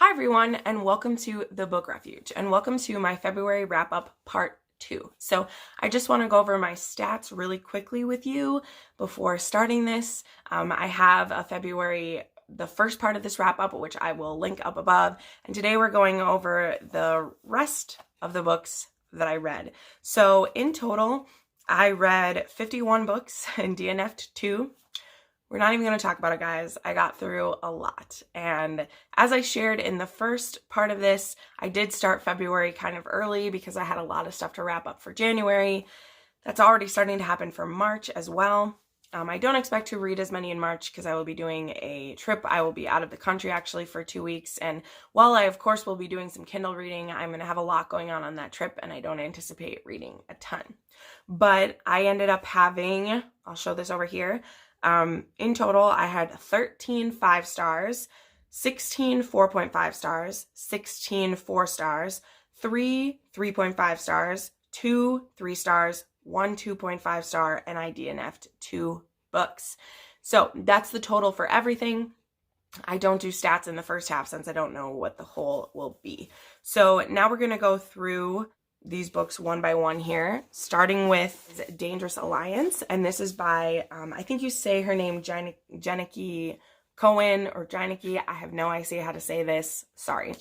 Hi everyone, and welcome to the Book Refuge, and welcome to my February wrap-up part 2. So I just want to go over my stats really quickly with you before starting this. I have a the first part of this wrap-up, which I will link up above, and today we're going over the rest of the books that I read. So in total, I read 51 books and DNF'd 2. We're not even going to talk about it, guys. I got through a lot. And as I shared in the first part of this, I did start February kind of early because I had a lot of stuff to wrap up for January. That's already starting to happen for March as well. I don't expect to read as many in March because I will be doing a trip. I will be out of the country actually for 2 weeks. And while I, of course, will be doing some Kindle reading, I'm going to have a lot going on that trip, and I don't anticipate reading a ton. But I ended up having, I'll show this over here, in total, I had 13 5 stars, 16 4.5 stars, 16 4 stars, 3 3.5 stars, 2 3 stars, 1 2.5 star, and I DNF'd 2 books. So that's the total for everything. I don't do stats in the first half since I don't know what the whole will be. So now we're going to go through these books one by one here, starting with Dangerous Alliance, and this is by, I think you say her name, Jenneke Cohen, or Jenneke. I have no idea how to say this. Sorry.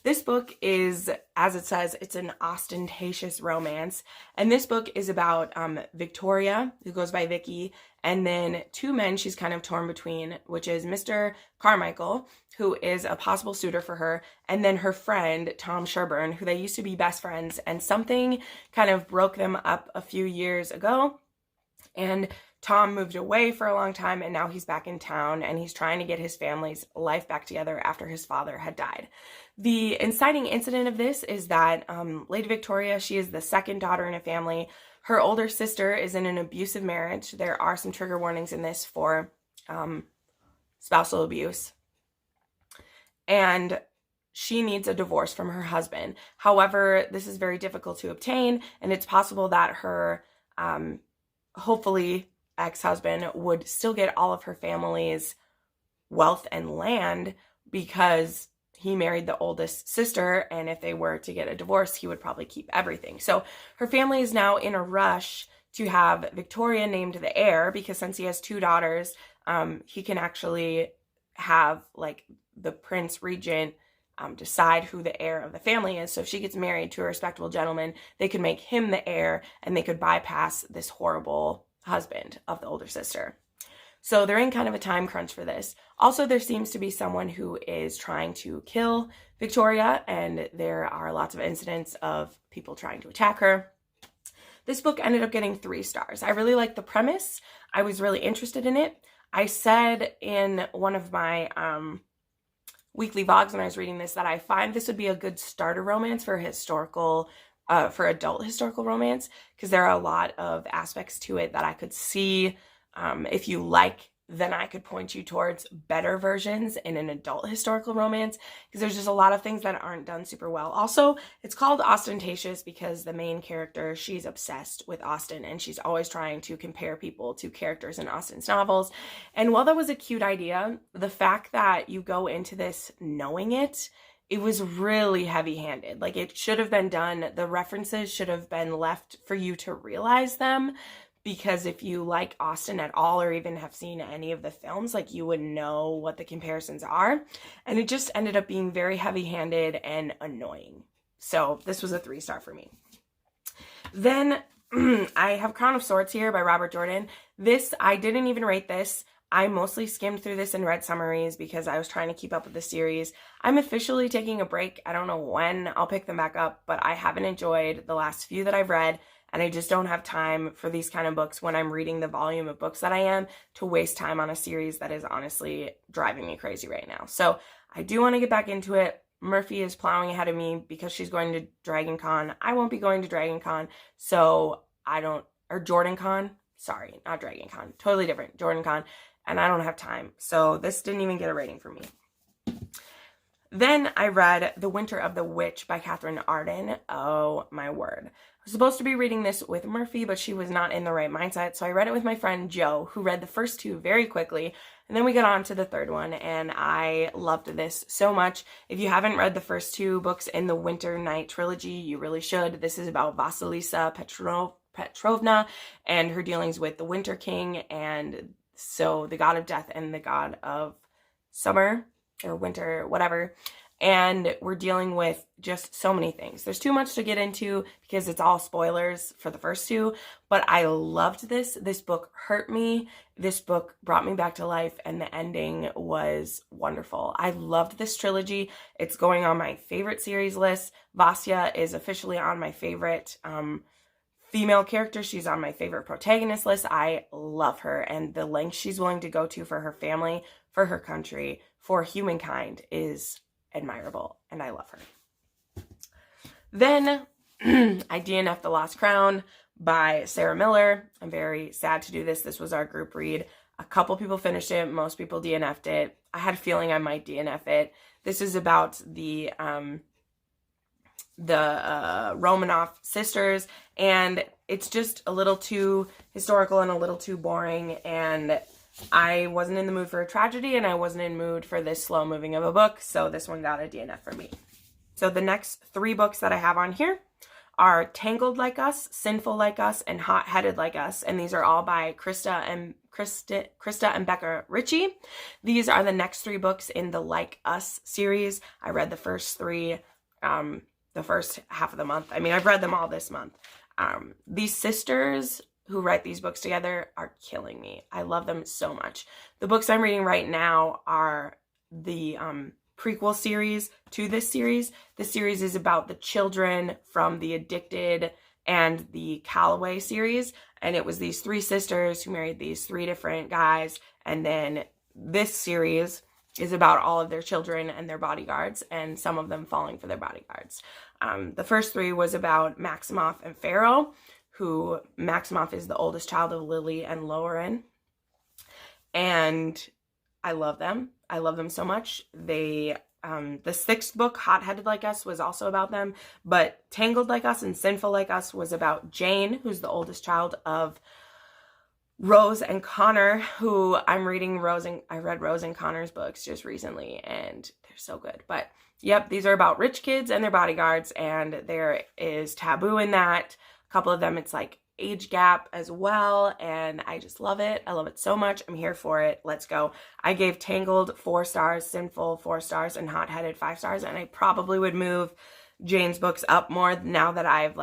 This book is, as it says, it's an ostentatious romance, and this book is about Victoria, who goes by Vicky, and then two men she's kind of torn between, which is Mr. Carmichael, who is a possible suitor for her, and then her friend, Tom Sherburne, who they used to be best friends, and something kind of broke them up a few years ago, and Tom moved away for a long time, and now he's back in town, and he's trying to get his family's life back together after his father had died. The inciting incident of this is that Lady Victoria, she is the second daughter in a family. Her older sister is in an abusive marriage. There are some trigger warnings in this for spousal abuse. And she needs a divorce from her husband. However, this is very difficult to obtain, and it's possible that her, hopefully, ex-husband would still get all of her family's wealth and land because he married the oldest sister, and if they were to get a divorce, he would probably keep everything. So her family is now in a rush to have Victoria named the heir, because since he has 2 daughters, he can actually have like the prince regent decide who the heir of the family is. So if she gets married to a respectable gentleman, they could make him the heir, and they could bypass this horrible husband of the older sister. So they're in kind of a time crunch for this. Also, there seems to be someone who is trying to kill Victoria, and there are lots of incidents of people trying to attack her. This book ended up getting 3 stars. I really liked the premise. I was really interested in it. I said in one of my weekly vlogs when I was reading this that I find this would be a good starter romance for for adult historical romance, because there are a lot of aspects to it that I could see. If you like, then I could point you towards better versions in an adult historical romance, because there's just a lot of things that aren't done super well. Also, it's called ostentatious because the main character, she's obsessed with Austen, and she's always trying to compare people to characters in Austen's novels. And while that was a cute idea, the fact that you go into this knowing it was really heavy-handed. Like, it should have been done, the references should have been left for you to realize them, because if you like Austen at all, or even have seen any of the films, like, you would know what the comparisons are. And it just ended up being very heavy-handed and annoying. So this was a 3-star for me. Then I have Crown of Swords here by Robert Jordan. This, I didn't even rate this. I mostly skimmed through this and read summaries because I was trying to keep up with the series. I'm officially taking a break. I don't know when I'll pick them back up, but I haven't enjoyed the last few that I've read, and I just don't have time for these kind of books when I'm reading the volume of books that I am to waste time on a series that is honestly driving me crazy right now. So I do want to get back into it. Murphy is plowing ahead of me because she's going to Dragon Con. I won't be going to Dragon Con, so Jordan Con. Sorry, not Dragon Con. Totally different. Jordan Con. And I don't have time. So this didn't even get a rating from me. Then I read The Winter of the Witch by Catherine Arden. Oh my word. I was supposed to be reading this with Murphy, but she was not in the right mindset. So I read it with my friend Joe, who read the first two very quickly. And then we got on to the third one, and I loved this so much. If you haven't read the first two books in the Winter Night trilogy, you really should. This is about Vasilisa Petrovna and her dealings with the Winter King, and so the god of death and the god of summer or winter, whatever. And we're dealing with just so many things. There's too much to get into because it's all spoilers for the first two, but I loved this. This book hurt me. This book brought me back to life, and the ending was wonderful. I loved this trilogy. It's going on my favorite series list. Vasya is officially on my favorite female character. She's on my favorite protagonist list. I love her, and the length she's willing to go to for her family, for her country, for humankind is admirable, and I love her. Then I DNF'd The Lost Crown by Sarah Miller. I'm very sad to do this. This was our group read. A couple people finished it. Most people DNF'd it. I had a feeling I might DNF it. This is about the Romanov sisters, and it's just a little too historical and a little too boring, and I wasn't in the mood for a tragedy, and I wasn't in the mood for this slow moving of a book, so this one got a DNF for me. So the next three books that I have on here are Tangled Like Us, Sinful Like Us, and Hotheaded Like Us, and these are all by Krista and Becca Ritchie. These are the next three books in the Like Us series. I read the first three the first half of the month. I mean, I've read them all this month. These sisters who write these books together are killing me. I love them so much. The books I'm reading right now are the prequel series to this series. This series is about the children from the Addicted and the Calloway series, and it was these three sisters who married these three different guys, and then this series is about all of their children and their bodyguards, and some of them falling for their bodyguards. The first three was about Maximoff and Pharaoh, who Maximoff is the oldest child of Lily and Lauren, and I love them. I love them so much. They, the sixth book, Hotheaded Like Us, was also about them, but Tangled Like Us and Sinful Like Us was about Jane, who's the oldest child of Rose and Connor, who I'm reading I read Rose and Connor's books just recently, and they're so good. But yep, these are about rich kids and their bodyguards, and there is taboo in that. A couple of them, it's like age gap as well, and I just love it. I love it so much. I'm here for it. Let's go. I gave Tangled 4 stars, Sinful 4 stars, and Hotheaded 5 stars, and I probably would move Jane's books up more now that I've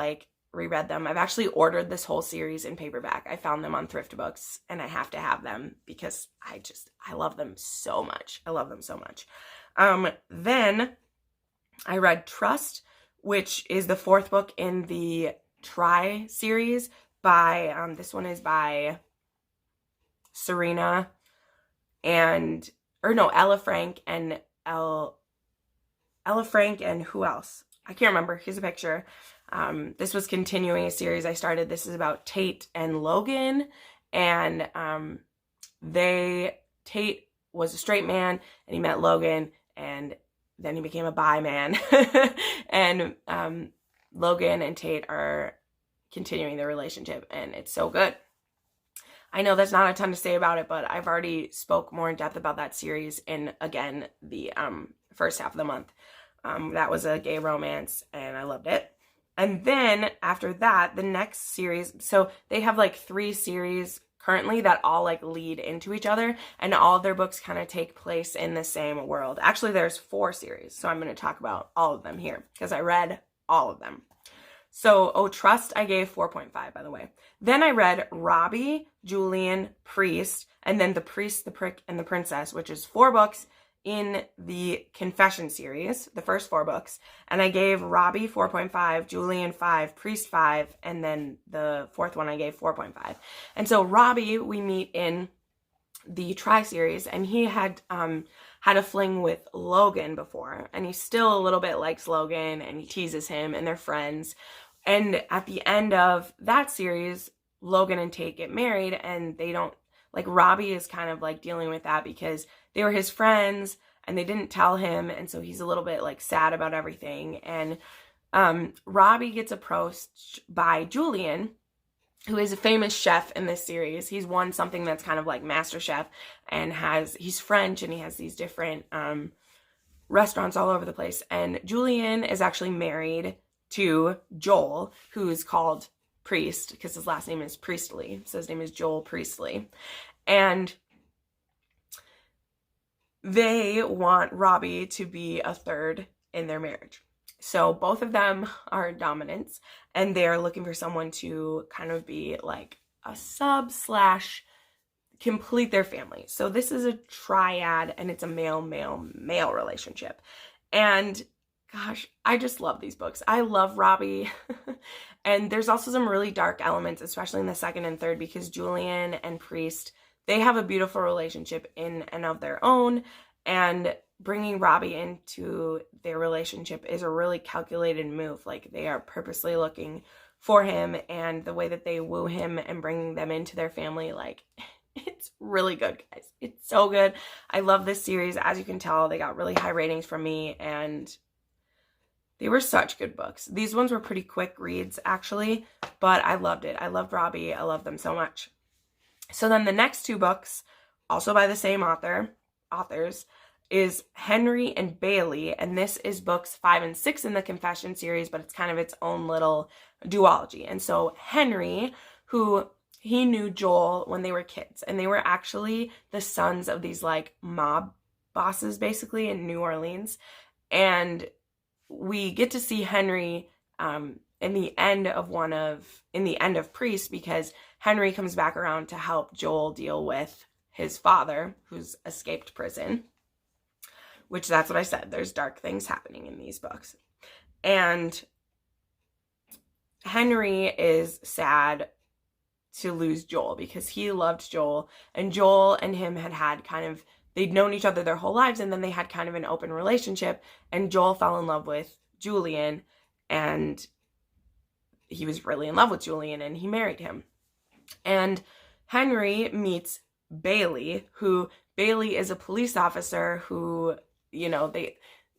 reread them. I've actually ordered this whole series in paperback. I found them on Thrift Books, and I have to have them because I love them so much. I love them so much. Then I read Trust, which is the 4th book in the Try series by, this one is by Serena and, Ella Frank and Ella Frank and who else? I can't remember. Here's a picture. This was continuing a series I started. This is about Tate and Logan, and Tate was a straight man, and he met Logan, and then he became a bi man, and Logan and Tate are continuing their relationship, and it's so good. I know there's not a ton to say about it, but I've already spoke more in depth about that series in, again, the first half of the month. That was a gay romance, and I loved it. And then after that, the next series, so they have 3 series currently that all lead into each other, and all of their books kind of take place in the same world. Actually, there's 4 series, so I'm going to talk about all of them here because I read all of them. So, Trust, I gave 4.5, by the way. Then I read Robbie, Julian, Priest, and then The Priest, the Prick, and the Princess, which is 4 books in the Confession series, the first 4 books. And I gave Robbie 4.5, Julian 5, Priest 5, and then the 4th one I gave 4.5. And so Robbie, we meet in the Try series, and he had had a fling with Logan before, and he still a little bit likes Logan, and he teases him, and they're friends. And at the end of that series, Logan and Tate get married, and they don't, Robbie is kind of dealing with that because they were his friends, and they didn't tell him, and so he's a little bit like sad about everything. And Robbie gets approached by Julian, who is a famous chef in this series. He's won something that's kind of like MasterChef, and he's French, and he has these different restaurants all over the place. And Julian is actually married to Joel, who's called Priest because his last name is Priestley. So his name is Joel Priestley. And they want Robbie to be a third in their marriage. So both of them are dominants, and they're looking for someone to kind of be like a sub / complete their family. So this is a triad, and it's a male relationship. And gosh, I just love these books. I love Robbie. And there's also some really dark elements, especially in the second and third, because Julian and Priest, they have a beautiful relationship in and of their own. And bringing Robbie into their relationship is a really calculated move. Like, they are purposely looking for him, and the way that they woo him and bring them into their family, like, it's really good, guys. It's so good. I love this series. As you can tell, they got really high ratings from me, and they were such good books. These ones were pretty quick reads, actually, but I loved it. I loved Robbie. I loved them so much. So then the next two books, also by the same authors, is Henry and Bailey, and this is books 5 and 6 in the Confession series, but it's kind of its own little duology. And so Henry, he knew Joel when they were kids, and they were actually the sons of these like mob bosses basically in New Orleans. And we get to see Henry in the end of Priest, because Henry comes back around to help Joel deal with his father, who's escaped prison, which that's what I said. There's dark things happening in these books. And Henry is sad to lose Joel because he loved Joel, and Joel and him had kind of, they'd known each other their whole lives, and then they had kind of an open relationship, and Joel fell in love with Julian, and he was really in love with Julian, and he married him. And Henry meets Bailey, Bailey is a police officer who, you know,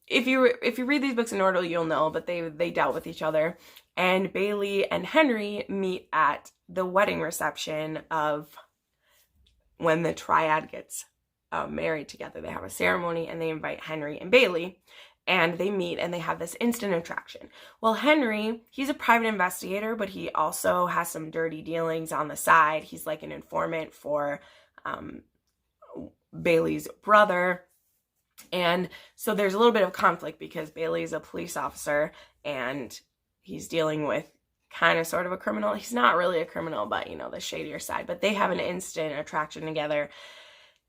if you read these books in order, you'll know, but they dealt with each other. And Bailey and Henry meet at the wedding reception of when the triad gets married together. They have a ceremony, and they invite Henry and Bailey, and they meet, and they have this instant attraction. Well, Henry, he's a private investigator, but he also has some dirty dealings on the side. He's like an informant for Bailey's brother. And so there's a little bit of conflict because Bailey's a police officer, and he's dealing with kind of sort of a criminal. He's not really a criminal, but, you know, the shadier side. But they have an instant attraction together.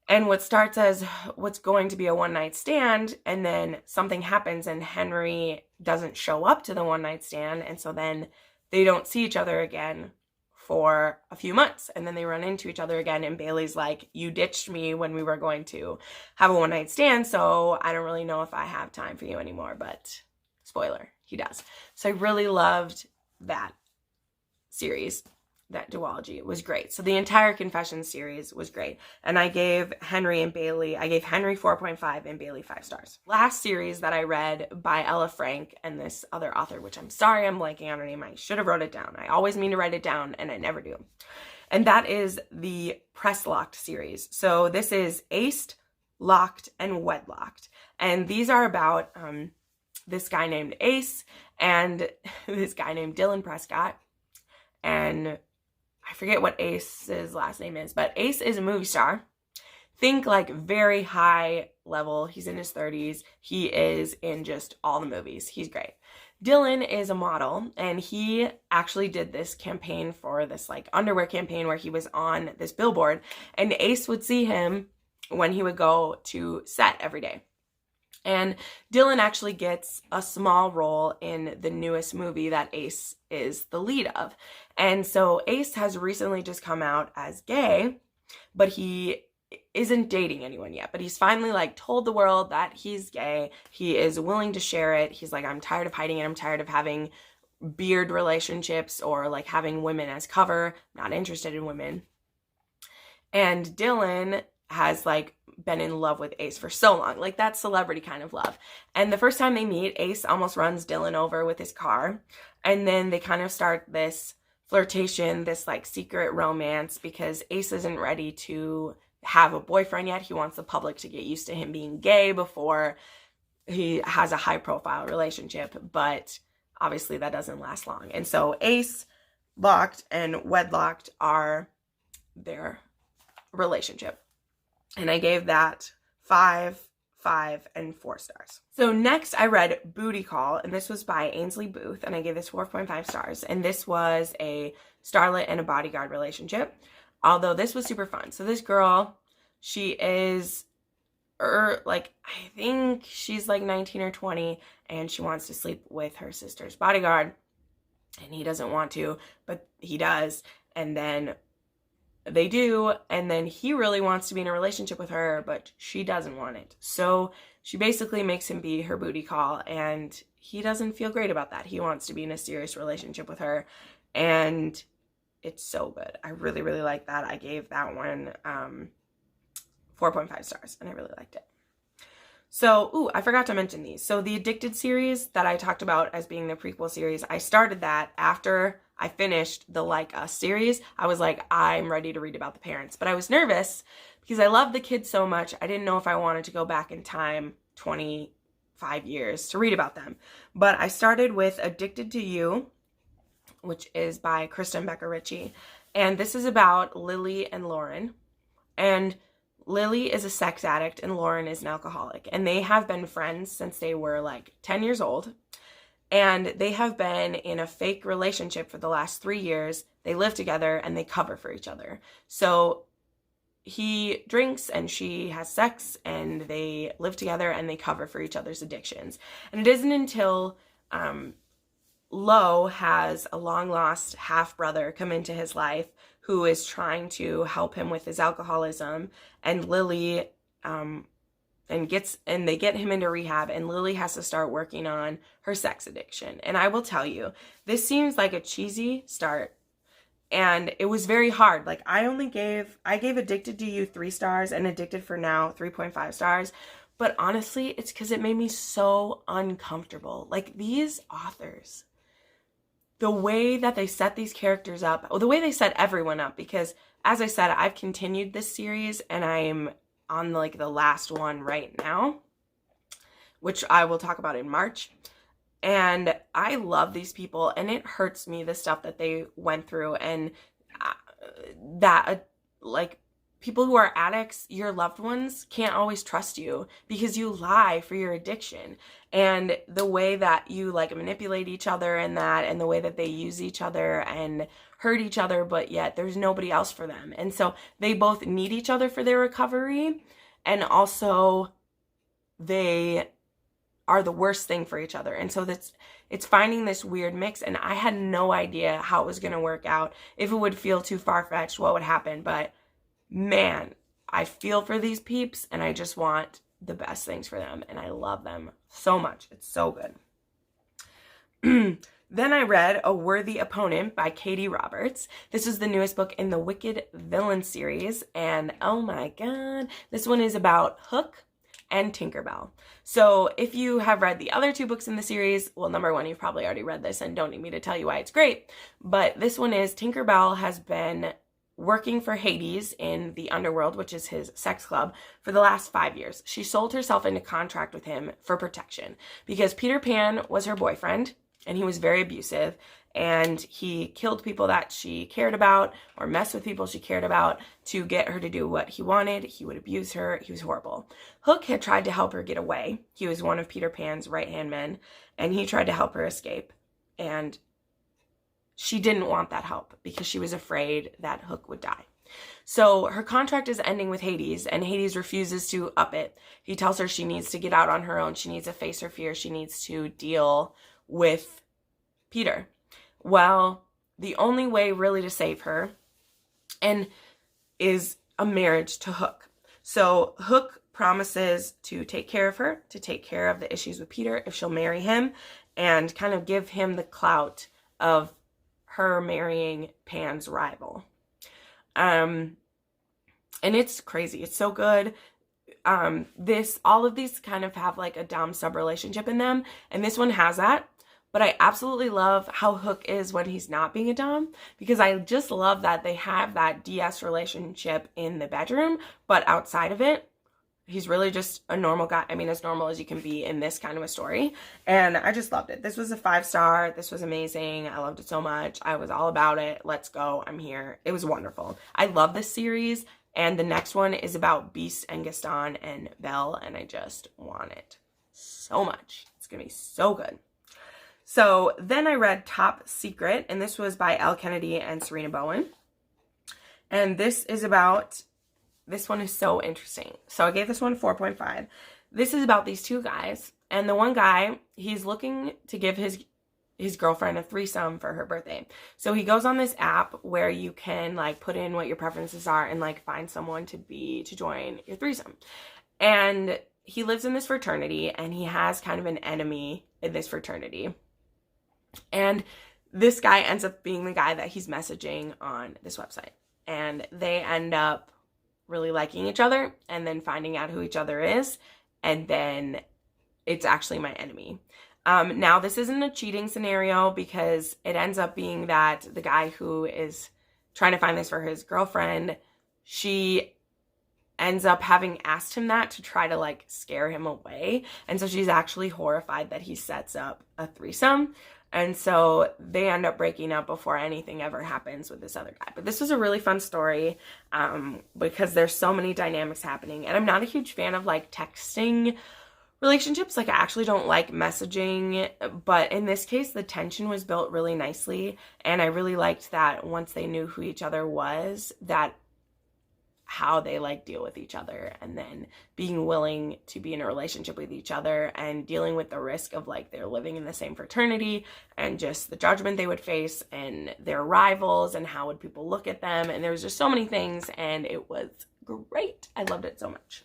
And what starts as what's going to be a one-night stand, and then something happens, and Henry doesn't show up to the one-night stand, and so then they don't see each other again for a few months, and then they run into each other again, and Bailey's like, you ditched me when we were going to have a one-night stand, so I don't really know if I have time for you anymore. But spoiler, he does. So I really loved that series. That duology was great. So the entire Confession series was great. And I gave Henry 4.5 and Bailey 5 stars. Last series that I read by Ella Frank and this other author, which I'm sorry I'm blanking on her name. I should have wrote it down. I always mean to write it down, and I never do. And that is the Press Locked series. So this is Aced, Locked, and Wedlocked. And these are about this guy named Ace and this guy named Dylan Prescott. And I forget what Ace's last name is, but Ace is a movie star. Think like very high level. He's in his 30s. He is in just all the movies. He's great. Dylan is a model, and he actually did this campaign for this like underwear campaign where he was on this billboard, and Ace would see him when he would go to set every day. And Dylan actually gets a small role in the newest movie that Ace is the lead of. And so Ace has recently just come out as gay, but he isn't dating anyone yet. But he's finally like told the world that he's gay. He is willing to share it. He's like, I'm tired of hiding it. I'm tired of having beard relationships or like having women as cover. Not interested in women. And Dylan has like been in love with Ace for so long. Like that's celebrity kind of love. And the first time they meet, Ace almost runs Dylan over with his car. And then they kind of start this flirtation, this like secret romance, because Ace isn't ready to have a boyfriend yet. He wants the public to get used to him being gay before he has a high profile relationship, but obviously that doesn't last long. And so Ace, Locked, and Wedlocked are their relationship. And I gave that 5, 5, and 4 stars. So next I read Booty Call, and this was by Ainsley Booth, and I gave this 4.5 stars. And this was a starlet and a bodyguard relationship, although this was super fun. So this girl, she is like, I think she's like 19 or 20, and she wants to sleep with her sister's bodyguard, and he doesn't want to, but he does. And then they do, and then he really wants to be in a relationship with her, but she doesn't want it. So she basically makes him be her booty call, and he doesn't feel great about that. He wants to be in a serious relationship with her, and it's so good. I really, really like that. I gave that one 4.5 stars, and I really liked it. So, I forgot to mention these. So the Addicted series that I talked about as being the prequel series, I started that after I finished the Like Us series. I was like, I'm ready to read about the parents. But I was nervous because I love the kids so much. I didn't know if I wanted to go back in time 25 years to read about them. But I started with Addicted to You, which is by Kristen Becker Ritchie. And this is about Lily and Lauren. And Lily is a sex addict and Lauren is an alcoholic. And they have been friends since they were like 10 years old. And they have been in a fake relationship for the last 3 years. They live together and they cover for each other. So he drinks and she has sex and they live together and they cover for each other's addictions. And it isn't until Lo has a long-lost half-brother come into his life who is trying to help him with his alcoholism, and Lily they get him into rehab, and Lily has to start working on her sex addiction. And I will tell you, this seems like a cheesy start, and it was very hard. Like I gave Addicted to You 3 stars and Addicted for Now 3.5 stars. But honestly, it's because it made me so uncomfortable. Like these authors, the way that they set these characters up, the way they set everyone up, because as I said, I've continued this series and I'm on like the last one right now, which I will talk about in March. And I love these people, and it hurts me, the stuff that they went through, and that like people who are addicts, your loved ones can't always trust you because you lie for your addiction. And the way that you like manipulate each other and the way that they use each other and hurt each other, but yet there's nobody else for them. And so they both need each other for their recovery, and also they are the worst thing for each other. And so it's finding this weird mix, and I had no idea how it was going to work out, if it would feel too far-fetched, what would happen. But man, I feel for these peeps, and I just want the best things for them, and I love them so much. It's so good. Then I read A Worthy Opponent by Katie Roberts. This is the newest book in the Wicked Villain series, and oh my god, this one is about Hook and Tinkerbell. So if you have read the other 2 books in the series, well, number 1, you've probably already read this and don't need me to tell you why it's great, but this one is Tinkerbell has been working for Hades in the underworld, which is his sex club, for the last 5 years. She sold herself into contract with him for protection because Peter Pan was her boyfriend and he was very abusive, and he killed people that she cared about or messed with people she cared about to get her to do what he wanted. He would abuse her. He was horrible. Hook had tried to help her get away. He was one of Peter Pan's right-hand men, and he tried to help her escape, and she didn't want that help because she was afraid that Hook would die. So her contract is ending with Hades, and Hades refuses to up it. He tells her she needs to get out on her own. She needs to face her fear. She needs to deal with Peter. Well, the only way really to save her is a marriage to Hook. So Hook promises to take care of her, to take care of the issues with Peter if she'll marry him, and kind of give him the clout of her marrying Pan's rival. And it's crazy. It's so good. All of these kind of have like a dom sub relationship in them, and this one has that. But I absolutely love how Hook is when he's not being a dom, because I just love that they have that DS relationship in the bedroom, but outside of it, he's really just a normal guy. I mean, as normal as you can be in this kind of a story. And I just loved it. This was a 5-star. This was amazing. I loved it so much. I was all about it. Let's go. I'm here. It was wonderful. I love this series. And the next one is about Beast and Gaston and Belle. And I just want it so much. It's going to be so good. So then I read Top Secret. And this was by Elle Kennedy and Serena Bowen. And this one is so interesting. So I gave this one 4.5. This is about these two guys. And the one guy, he's looking to give his girlfriend a threesome for her birthday. So he goes on this app where you can like put in what your preferences are and like find someone to join your threesome. And he lives in this fraternity, and he has kind of an enemy in this fraternity. And this guy ends up being the guy that he's messaging on this website. And they end up really liking each other, and then finding out who each other is, and then it's actually my enemy. Now, this isn't a cheating scenario, because it ends up being that the guy who is trying to find this for his girlfriend, she ends up having asked him that to try to like scare him away, and so she's actually horrified that he sets up a threesome. And so they end up breaking up before anything ever happens with this other guy. But this was a really fun story because there's so many dynamics happening. And I'm not a huge fan of like texting relationships. Like, I actually don't like messaging. But in this case, the tension was built really nicely. And I really liked that once they knew who each other was, that how they like deal with each other, and then being willing to be in a relationship with each other, and dealing with the risk of like they're living in the same fraternity, and just the judgment they would face, and their rivals, and how would people look at them. And there was just so many things, and it was great. I loved it so much.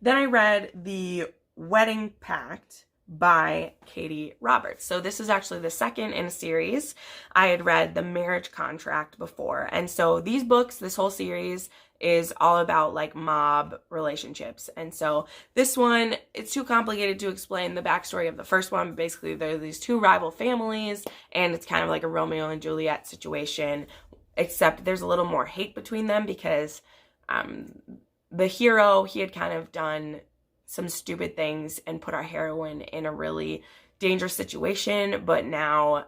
Then I read The Wedding Pact by Katie Roberts. So this is actually the second in a series. I had read The Marriage Contract before. And so these books, this whole series is all about like mob relationships. And so this one, it's too complicated to explain the backstory of the first one. Basically, there are these two rival families, and it's kind of like a Romeo and Juliet situation, except there's a little more hate between them, because the hero, he had kind of done some stupid things and put our heroine in a really dangerous situation, but now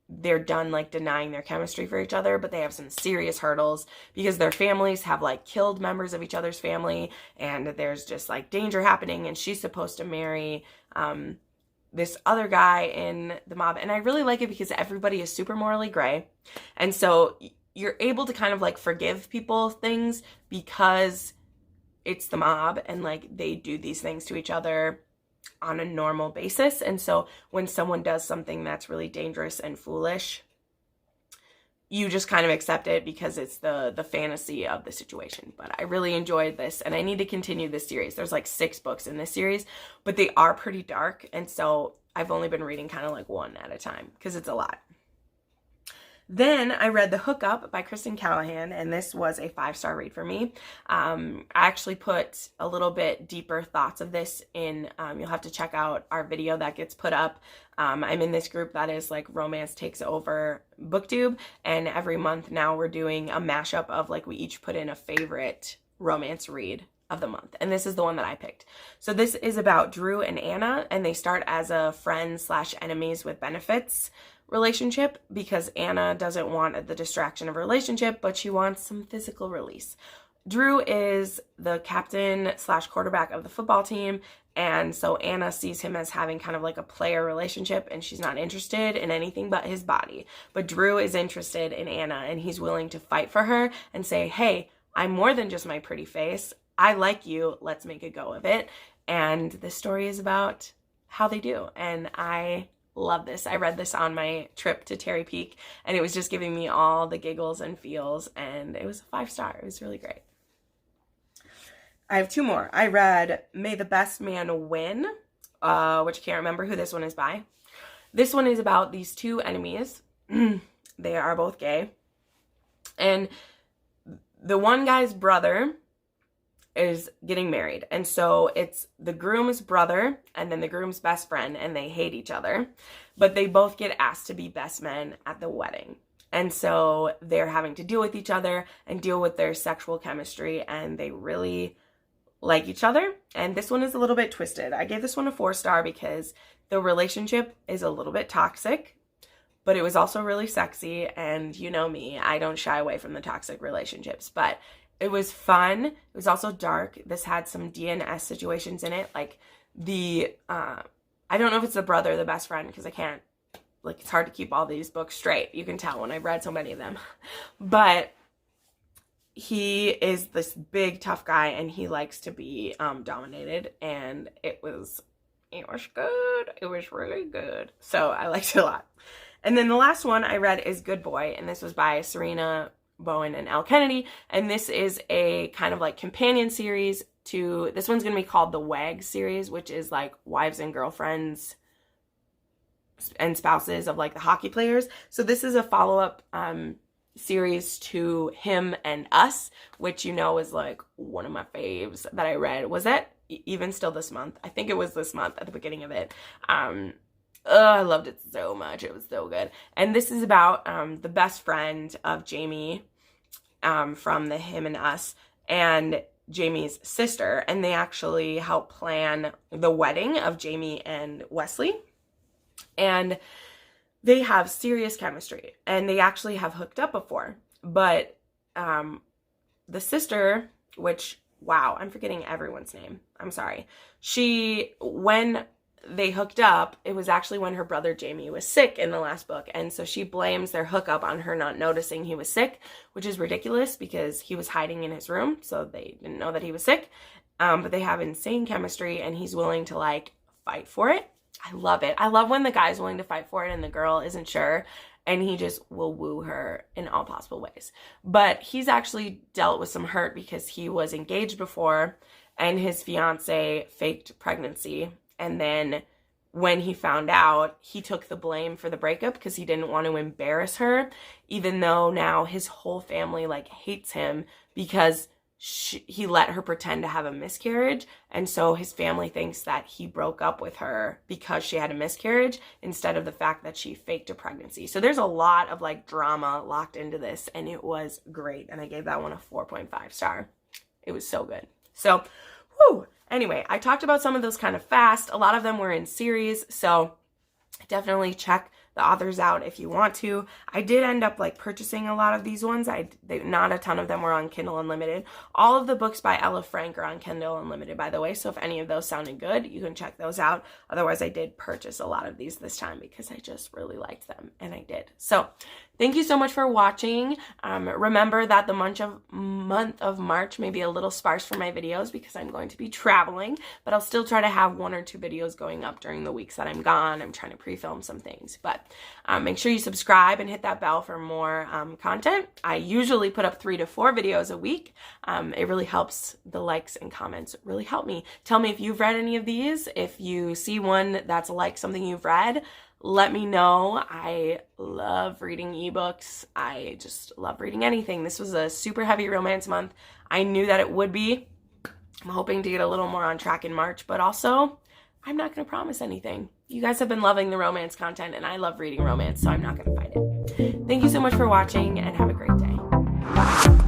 they're done like denying their chemistry for each other, but they have some serious hurdles because their families have like killed members of each other's family, and there's just like danger happening, and she's supposed to marry this other guy in the mob. And I really like it because everybody is super morally gray, and so you're able to kind of like forgive people things because it's the mob, and like they do these things to each other on a normal basis. And so when someone does something that's really dangerous and foolish, you just kind of accept it because it's the fantasy of the situation. But I really enjoyed this, and I need to continue this series. There's like 6 books in this series, but they are pretty dark, and so I've only been reading kind of like one at a time because it's a lot. Then I read The Hookup by Kristen Callahan, and this was a 5-star read for me. I actually put a little bit deeper thoughts of this in, you'll have to check out our video that gets put up. I'm in this group that is like Romance Takes Over Booktube, and every month now we're doing a mashup of like we each put in a favorite romance read of the month, and this is the one that I picked. So this is about Drew and Anna, and they start as a friends/enemies with benefits relationship because Anna doesn't want the distraction of a relationship, but she wants some physical release. Drew is the captain/quarterback of the football team, and so Anna sees him as having kind of like a player relationship, and she's not interested in anything but his body. But Drew is interested in Anna, and he's willing to fight for her and say, hey, I'm more than just my pretty face. I like you. Let's make a go of it. And the story is about how they do, and I love this. I read this on my trip to Terry Peak, and it was just giving me all the giggles and feels, and it was a 5-star. It was really great. I have 2 more. I read May the Best Man Win, which I can't remember who this one is by. This one is about these 2 enemies. They are both gay, and the one guy's brother is getting married. And so it's the groom's brother and then the groom's best friend, and they hate each other. But they both get asked to be best men at the wedding. And so they're having to deal with each other and deal with their sexual chemistry, and they really like each other. And this one is a little bit twisted. I gave this one a 4-star because the relationship is a little bit toxic, but it was also really sexy. And you know me, I don't shy away from the toxic relationships, but it was fun. It was also dark. This had some DNS situations in it. Like I don't know if it's the brother or the best friend, because I can't, like, it's hard to keep all these books straight. You can tell when I've read so many of them. But he is this big, tough guy, and he likes to be dominated. And it was good. It was really good. So I liked it a lot. And then the last one I read is Good Boy, and this was by Serena Bowen and Elle Kennedy. And this is a kind of like companion series to, this one's going to be called the WAG series, which is like wives and girlfriends and spouses of like the hockey players. So this is a follow-up series to Him and Us, which you know is like one of my faves that I read. Was that even still this month? I think it was this month at the beginning of it. I loved it so much. It was so good. And this is about the best friend of Jamie from the Him and Us and Jamie's sister, and they actually help plan the wedding of Jamie and Wesley. And they have serious chemistry, and they actually have hooked up before. But the sister, which, wow, I'm forgetting everyone's name. I'm sorry. When they hooked up, it was actually when her brother Jamie was sick in the last book. And so she blames their hookup on her not noticing he was sick, which is ridiculous because he was hiding in his room. So they didn't know that he was sick. But they have insane chemistry, and he's willing to like fight for it. I love it. I love when the guy's willing to fight for it and the girl isn't sure, and he just will woo her in all possible ways. But he's actually dealt with some hurt because he was engaged before, and his fiance faked pregnancy. And then when he found out, he took the blame for the breakup because he didn't want to embarrass her, even though now his whole family like hates him because he let her pretend to have a miscarriage. And so his family thinks that he broke up with her because she had a miscarriage instead of the fact that she faked a pregnancy. So there's a lot of like drama locked into this, and it was great. And I gave that one a 4.5 star. It was so good. So, whew. Anyway, I talked about some of those kind of fast. A lot of them were in series, so definitely check the authors out if you want to. I did end up like purchasing a lot of these ones. Not a ton of them were on Kindle Unlimited. All of the books by Ella Frank are on Kindle Unlimited, by the way. So if any of those sounded good, you can check those out. Otherwise, I did purchase a lot of these this time because I just really liked them, and I did. So thank you so much for watching. Remember that the month of March may be a little sparse for my videos because I'm going to be traveling, but I'll still try to have 1 or 2 videos going up during the weeks that I'm gone. I'm trying to pre-film some things, but make sure you subscribe and hit that bell for more content. I usually put up 3 to 4 videos a week. It really helps. The likes and comments really help me. Tell me if you've read any of these. If you see one that's like something you've read, let me know. I love reading ebooks. I just love reading anything. This was a super heavy romance month. I knew that it would be. I'm hoping to get a little more on track in March, but also I'm not going to promise anything. You guys have been loving the romance content, and I love reading romance, so I'm not going to fight it. Thank you so much for watching, and have a great day. Bye.